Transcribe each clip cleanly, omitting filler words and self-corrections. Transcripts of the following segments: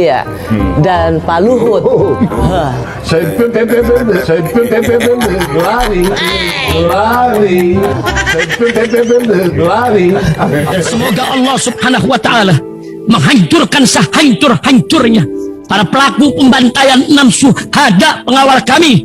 Ya, dan Pak Luhut. Semoga Allah Subhanahu wa Ta'ala menghancurkan sehancur-hancurnya para pelaku pembantaian 6 syuhada pengawal kami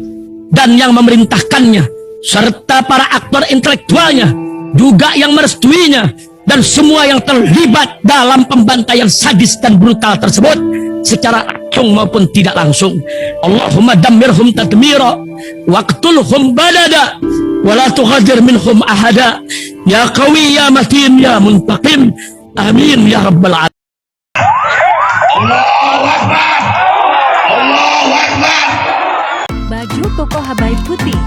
dan yang memerintahkannya, serta para aktor intelektualnya juga yang merestuinya, dan semua yang terlibat dalam pembantaian sadis dan brutal tersebut secara langsung maupun tidak langsung. Allahumma dammirhum tadmira waqtulhum balada wala tughadir minhum ahada ya qawi ya matin ya muntaqim amin ya rabbal alamin. Allahu Akbar. Allahu Akbar. Baju koko Habaib putih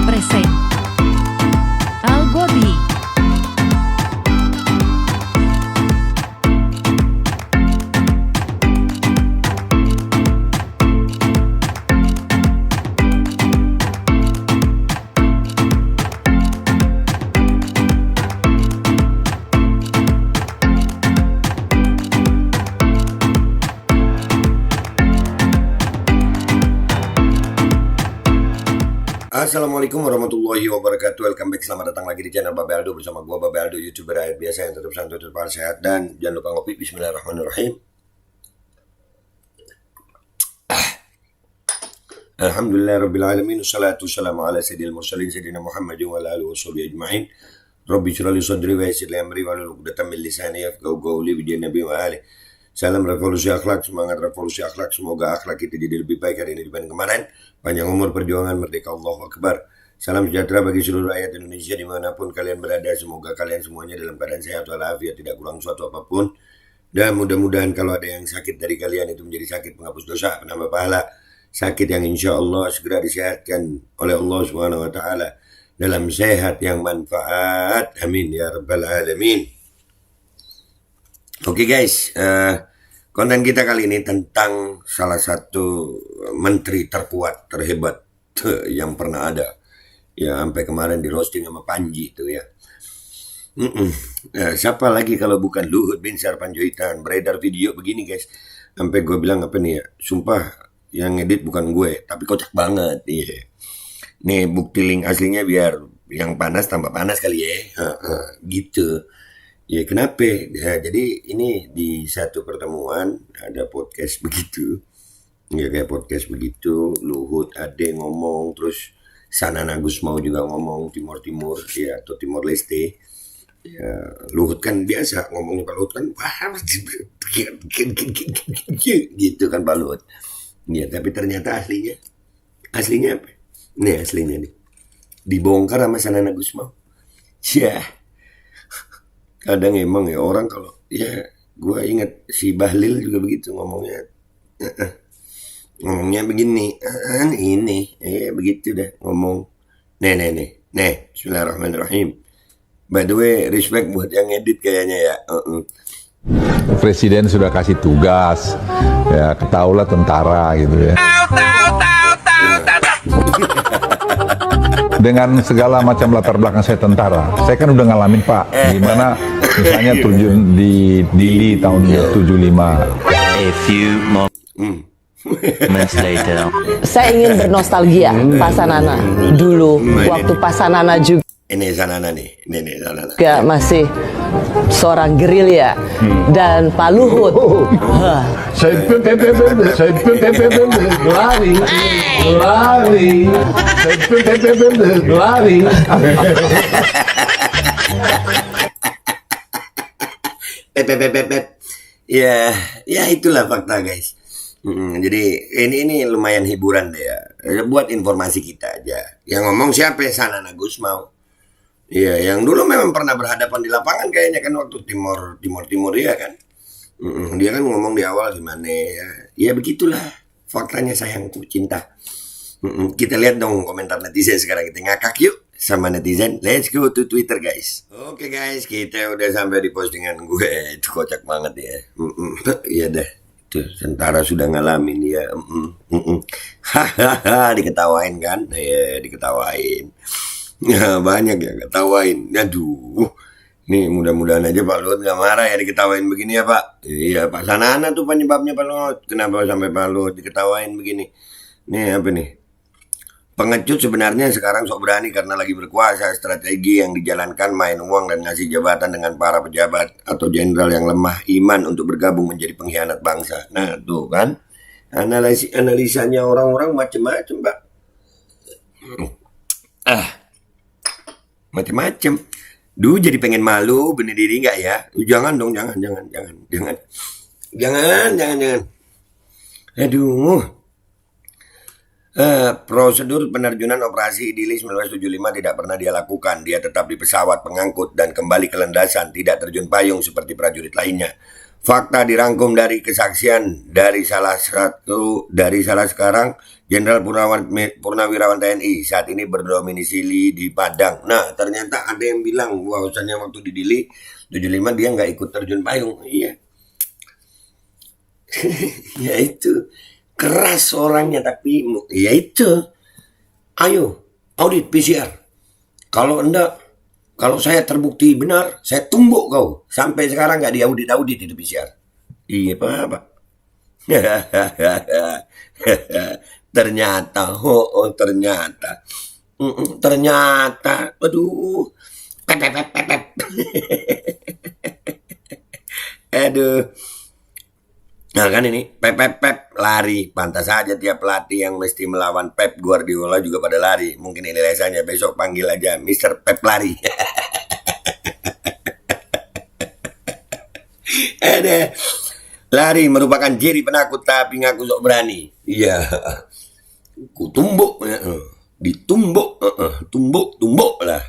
present Al-Godi. Assalamualaikum warahmatullahi wabarakatuh. Welcome back, selamat datang lagi di channel Babe Aldo bersama gua Babe Aldo, YouTuber rakyat biasa yang tetap santai, tetap sehat, dan jangan lupa ngopi. Bismillahirrahmanirrahim. Alhamdulillahirrabbilalamin. Wassalatu wassalamu ala sayyidil mursalin sayyidina Muhammadin wa ala alihi washabihi ajma'in. Rabbi shrah li sadri wa yassir li amri wahlul 'uqdatam min lisani yafqahu qawli bi nabi wa ali. Salam revolusi akhlak, semangat revolusi akhlak. Semoga akhlak kita jadi lebih baik hari ini dibanding kemarin. Panjang umur, perjuangan, merdeka, Allahu Akbar. Salam sejahtera bagi seluruh rakyat Indonesia dimanapun kalian berada. Semoga kalian semuanya dalam keadaan sehat walafiat, tidak kurang suatu apapun. Dan mudah-mudahan kalau ada yang sakit dari kalian itu menjadi sakit penghapus dosa, penambah pahala. Sakit yang insya Allah segera disehatkan oleh Allah Subhanahu Wa Taala dalam sehat yang manfaat. Amin ya rabbal alamin. Oke guys, konten kita kali ini tentang salah satu menteri terkuat, terhebat yang pernah ada. Ya, sampai kemarin di roasting sama Panji itu ya. Siapa lagi kalau bukan Luhut Binsar Panjaitan. Beredar video begini guys. Sampai gue bilang apa nih ya, sumpah yang ngedit bukan gue, tapi kocak banget. Iya. Nih bukti link aslinya biar yang panas tambah panas kali ya. Gitu. Ya kenapa? Ya, jadi ini di satu pertemuan ada podcast begitu. Ya kayak podcast begitu, Luhut Ade ngomong, terus Sanana Gusmao juga ngomong, Timur ya, atau Timor Leste. Ya, Luhut kan biasa ngomongnya Pak Luhut kan, wah, gitu kan Pak Luhut. Ya tapi ternyata aslinya apa? Nih aslinya nih, dibongkar sama Sanana Gusmao. Ya. Kadang emang ya orang kalau ya gue ingat si Bahlil juga begitu ngomongnya, ngomongnya begini, ini ya begitu deh ngomong. Nih, Bismillahirrahmanirrahim. By the way, respect buat yang edit kayaknya ya. Presiden sudah kasih tugas, ya ketahuilah tentara gitu ya. Dengan segala macam latar belakang saya tentara, saya kan udah ngalamin Pak, gimana misalnya terjun di Dili tahun 75. A few moments later. Saya ingin bernostalgia Pak Sanana dulu, waktu Pak Sanana juga Ini Sanana nih, ini Sanana. masih seorang gerilya, dan Pak Luhut. Ya itulah fakta guys. Jadi ini lumayan hiburan deh ya. Buat informasi kita aja. Yang ngomong siapa? Sanana Gusmao. Iya, yang dulu memang pernah berhadapan di lapangan kayaknya kan waktu Timur ya kan. Dia kan ngomong di awal gimana ya. Ya begitulah faktanya sayangku cinta. Kita lihat dong komentar netizen sekarang, kita ngakak yuk sama netizen. Let's go to Twitter guys. Oke guys, kita udah sampai di postingan gue. Itu kocak banget ya. Iya deh. Tuh, tentara sudah ngalamin ya. Hahaha, diketawain kan? Ya, diketawain. Ya banyak ya ketawain. Aduh. Nih mudah-mudahan aja Pak Luhut nggak marah ya diketawain begini ya Pak. Iya Pak Sanana tuh penyebabnya Pak Luhut. Kenapa sampai Pak Luhut diketawain begini? Nih apa nih? Pengecut sebenarnya sekarang sok berani karena lagi berkuasa. Strategi yang dijalankan main uang dan ngasih jabatan dengan para pejabat atau jenderal yang lemah iman untuk bergabung menjadi pengkhianat bangsa. Nah tuh kan analisanya orang-orang macam-macam Pak. Macam-macam. Duh jadi pengen malu bener diri nggak ya? Jangan dong, jangan. Aduh. Prosedur penerjunan operasi Idili 1975 tidak pernah dia lakukan. Dia tetap di pesawat pengangkut dan kembali ke landasan, tidak terjun payung seperti prajurit lainnya. Fakta dirangkum dari kesaksian dari salah sekarang Jenderal Purnawirawan TNI saat ini berdomisili di Padang. Nah, ternyata ada yang bilang bahwasannya waktu di Dili 75 dia nggak ikut terjun payung. Iya. Ya itu. Keras orangnya tapi ya itu. Ayo, audit PCR. Kalau saya terbukti benar, saya tumbuk kau. Sampai sekarang nggak diaudit itu PCR. Iya Pak. Ternyata, aduh, pep. Aduh. Nah kan ini Pep lari. Pantas saja tiap pelatih yang mesti melawan Pep Guardiola juga pada lari. Mungkin ini lesanya, besok panggil aja Mr. Pep lari. Lari merupakan ciri penakut tapi ngaku sok berani. Iya. Ku tumbuk. Ditumbuk. Tumbuk lah.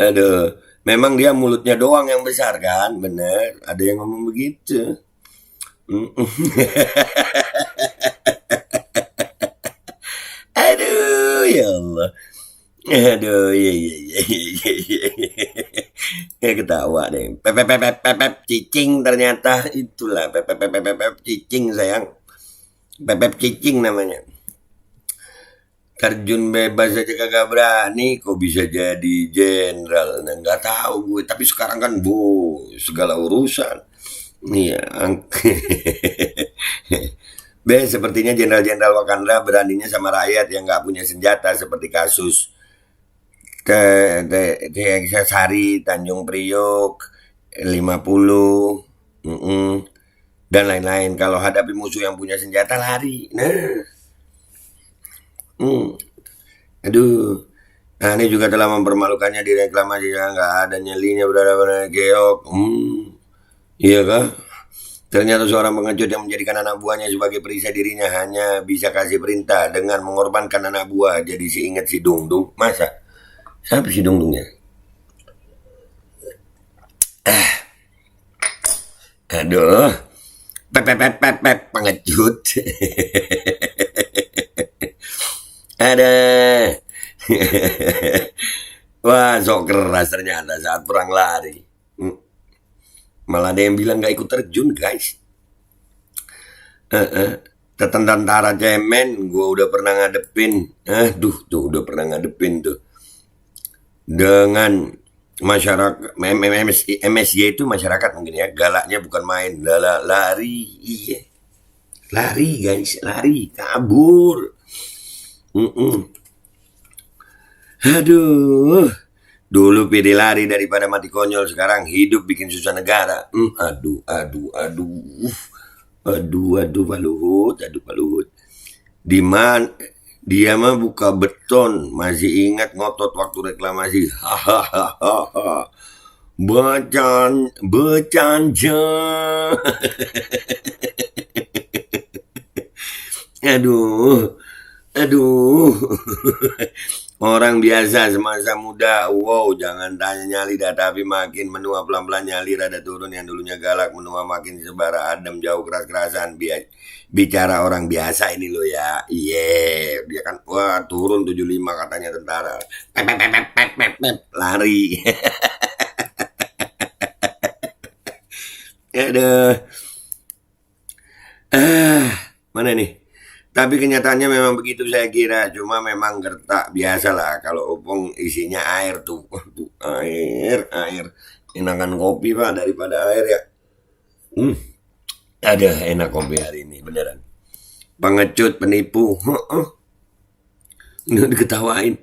Aduh. Memang dia mulutnya doang yang besar kan, bener. Ada yang ngomong begitu. Aduh, ya Allah. Aduh, ya ketawa deh. Pep cicing ternyata itulah pep cicing sayang. Pep cicing namanya. Terjun bebas aja kagak berani, kok bisa jadi jenderal? Nah, nggak tahu gue. Tapi sekarang kan segala urusan. Iya, sepertinya jenderal-jenderal Wakanda beraninya sama rakyat yang nggak punya senjata seperti kasus Sari, Tanjung Priok, 50, dan lain-lain. Kalau hadapi musuh yang punya senjata lari. Nah. Aduh. Nah, ini juga telah mempermalukannya di reklamasi yang nggak ada nyelinya benar-benar geok. Iya kah? Ternyata seorang pengecut yang menjadikan anak buahnya sebagai perisai dirinya hanya bisa kasih perintah dengan mengorbankan anak buah. Jadi ingat si Dung. Masa? Siapa si Dung ya? Aduh. Pep pengecut. Ada. Wah, sok keras ternyata saat perang lari. Malah ada yang bilang gak ikut terjun, guys. Tentara cemen, gue udah pernah ngadepin. Udah pernah ngadepin tuh. Dengan masyarakat, MSY itu masyarakat mungkin ya. Galaknya bukan main, lari. Iya. Lari, guys, lari, kabur. Aduh, dulu pilih lari daripada mati konyol, sekarang hidup bikin susah negara. Aduh, Pak Luhut. Di mana dia mah buka beton, masih ingat ngotot waktu reklamasi. Hahaha. Bercanda. Aduh, orang biasa semasa muda, wow, jangan tanya nyali dah, tapi makin menua pelan-pelan nyali rada turun. Yang dulunya galak menua makin sebara adem, jauh keras-kerasan. Bicara orang biasa ini loh ya. Iya, dia kan wah turun 75 katanya tentara. Lari. Aduh. Mana nih? Tapi kenyataannya memang begitu saya kira. Cuma memang gertak biasalah kalau opong isinya air tuh. Air. Enakan kopi Pak daripada air ya. Ada enak kopi hari ini beneran. Pengecut, penipu. Nggak diketawain.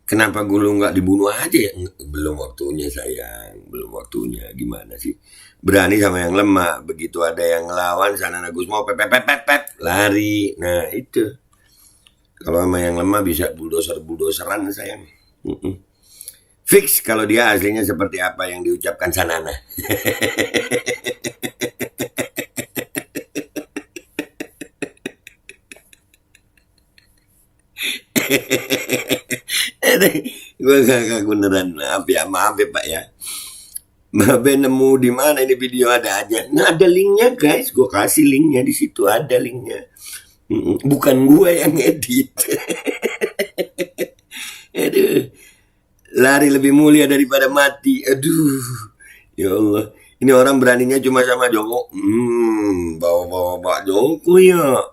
Kenapa Gulung nggak dibunuh aja ya? Belum waktunya sayang, belum waktunya. Gimana sih? Berani sama yang lemah. Begitu ada yang ngelawan, Sanana Gusmo pep, lari. Nah itu. Kalau sama yang lemah bisa bulldozeran sayang. Fix kalau dia aslinya seperti apa yang diucapkan Sanana. Gue gak beneran, maaf ya Pak ya. Babe nemu di mana ini video ada aja. Nah ada linknya guys, gue kasih linknya di situ ada linknya. Bukan gue yang edit. Aduh, lari lebih mulia daripada mati. Aduh, ya Allah. Ini orang beraninya cuma sama Joko. Bawa Pak Joko ya.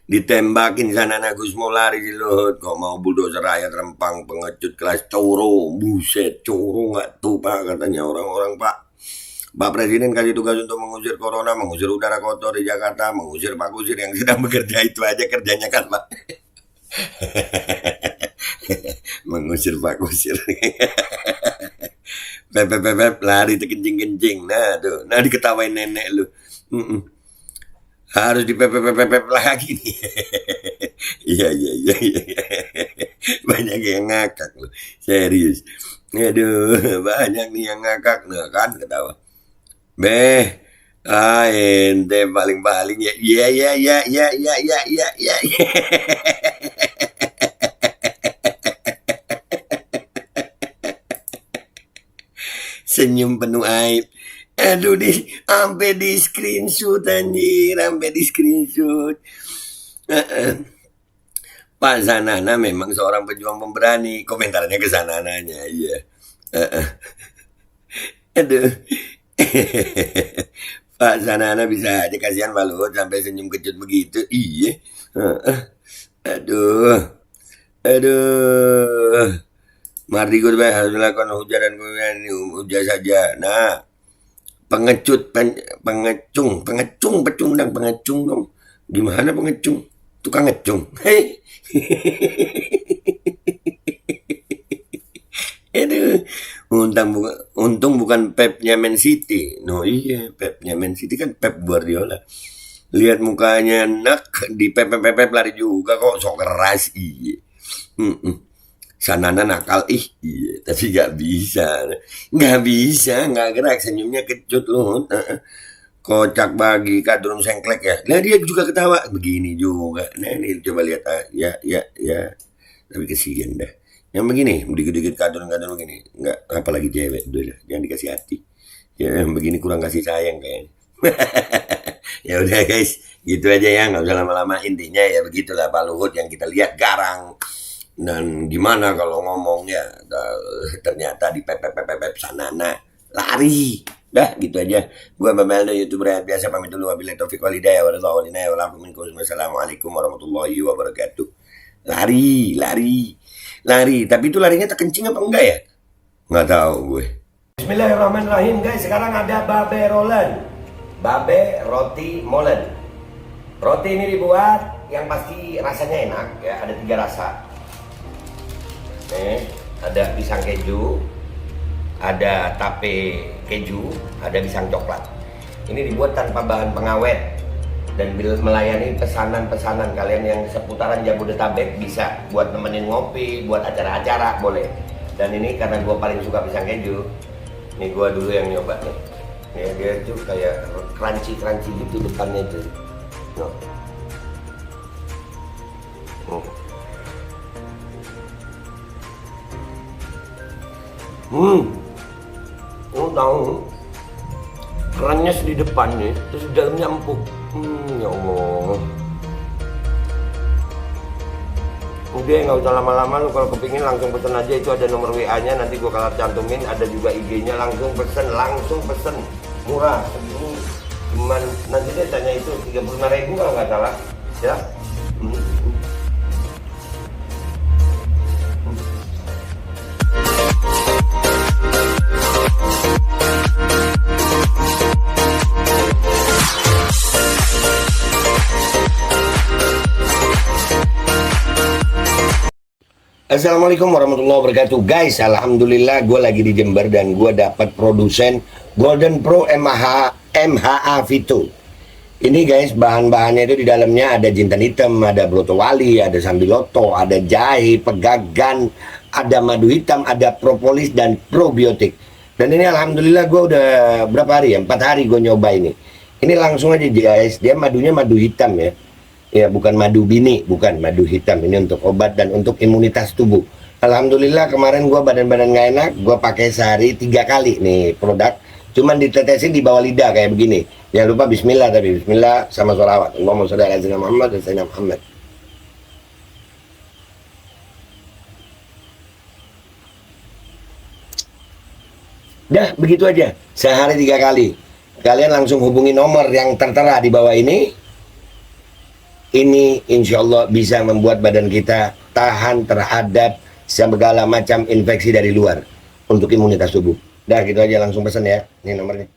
Ditembakin Sanana Gusmo lari di Luhut. Kok mau bulldozer rakyat rempang pengecut kelas coro. Buset, coro gak tuh Pak katanya orang-orang Pak. Pak Presiden kasih tugas untuk mengusir corona, mengusir udara kotor di Jakarta, mengusir Pak Kusir yang sedang bekerja. Itu aja kerjanya kan Pak. Mengusir Pak Kusir. Pep lari kencing-kencing. Nah tuh, nah diketawain nenek lu. Harus dipepep lagi nih. Iya. Banyak yang ngakak loh. Serius. Aduh, banyak nih yang ngakak. Nah kan ketawa. Ente paling-paling ya. Iya. Senyum penuh aib. Aduh, sampai di screenshot anjir, sampai di screenshot. Pak Sanana memang seorang pejuang pemberani. Komentarnya ke Sanananya, iya. Aduh. Pak Sanana bisa aja, kasihan Pak Luhut sampai senyum kecut begitu. Iya. Aduh. Mardigo harus melakukan hujan dan hujan saja. Nah, pengecung dong. Gimana pengecung? Tukang ngecung. Hei. Aduh. Untung bukan Pepnya Man City. No iya, Pepnya Man City kan Pep Guardiola. Lihat mukanya enak, di Pep lari juga kok, sok keras. Iya. Sanana nakal, iya, tapi gak bisa, gak gerak, senyumnya kecut loh. Kocak bagi kadrun sengklek ya. Nah dia juga ketawa, begini juga. Nah ini coba lihat, ya. Tapi kesian dah. Yang begini, dikit-dikit kadrun begini, nggak, apalagi cewek, udah jangan dikasih hati. Ya begini kurang kasih sayang kayaknya. Ya udah guys, gitu aja ya, nggak usah lama-lama. Intinya ya begitulah Pak Luhut yang kita lihat garang. Dan gimana kalau ngomong ya, ternyata di pep Sanana lari. Dah gitu aja. Gua Meldo, YouTuber yang biasa, pamit dulu. Wabillahi taufiq wal hidayah. Wassalamualaikum warahmatullahi wabarakatuh. Lari. Tapi itu larinya terkencing apa enggak ya? Nggak tahu gue. Bismillahirrahmanirrahim guys. Sekarang ada babe rolen. Babe roti molen. Roti ini dibuat yang pasti rasanya enak ya. Ada 3 rasa. Ada pisang keju, ada tape keju, ada pisang coklat. Ini dibuat tanpa bahan pengawet dan melayani pesanan-pesanan kalian yang seputaran Jabodetabek, bisa buat nemenin ngopi, buat acara-acara boleh. Dan ini karena gua paling suka pisang keju, ini gua dulu yang nyoba nih. Ya, dia tuh kayak crunchy gitu depannya tuh. Tahu kerannya di depannya, terus di dalamnya empuk. Ya Allah. Udah nggak usah lama-lama, lu kalau kepingin langsung pesen aja, itu ada nomor WA-nya, nanti gua kalau cantumin, ada juga IG-nya, langsung pesen, murah segini Cuman nanti dia tanya itu 35.000 kalau nggak salah. Ya. Assalamualaikum warahmatullahi wabarakatuh. Guys, alhamdulillah gue lagi di Jember dan gue dapat produsen Golden Pro MHA Vito. Ini guys, bahan-bahannya itu di dalamnya ada jintan hitam, ada broto wali, ada sambiloto, ada jahe, pegagan, ada madu hitam, ada propolis dan probiotik. Dan ini alhamdulillah gue udah berapa hari ya? 4 hari gue nyoba ini. Ini langsung aja guys, dia madunya madu hitam ya. Ya, bukan madu bini, bukan madu hitam. Ini untuk obat dan untuk imunitas tubuh. Alhamdulillah kemarin gua badan-badan nggak enak, gua pakai sehari 3 kali nih produk. Cuman ditetesin di bawah lidah kayak begini. Jangan lupa bismillah, tapi bismillah sama sholawat. Allahumma sholli ala sayyidina Muhammad dan sayyidina Muhammad. Dah, begitu aja. Sehari 3 kali. Kalian langsung hubungi nomor yang tertera di bawah ini. Ini insya Allah bisa membuat badan kita tahan terhadap segala macam infeksi dari luar untuk imunitas tubuh. Dah gitu aja, langsung pesan ya. Ini nomornya.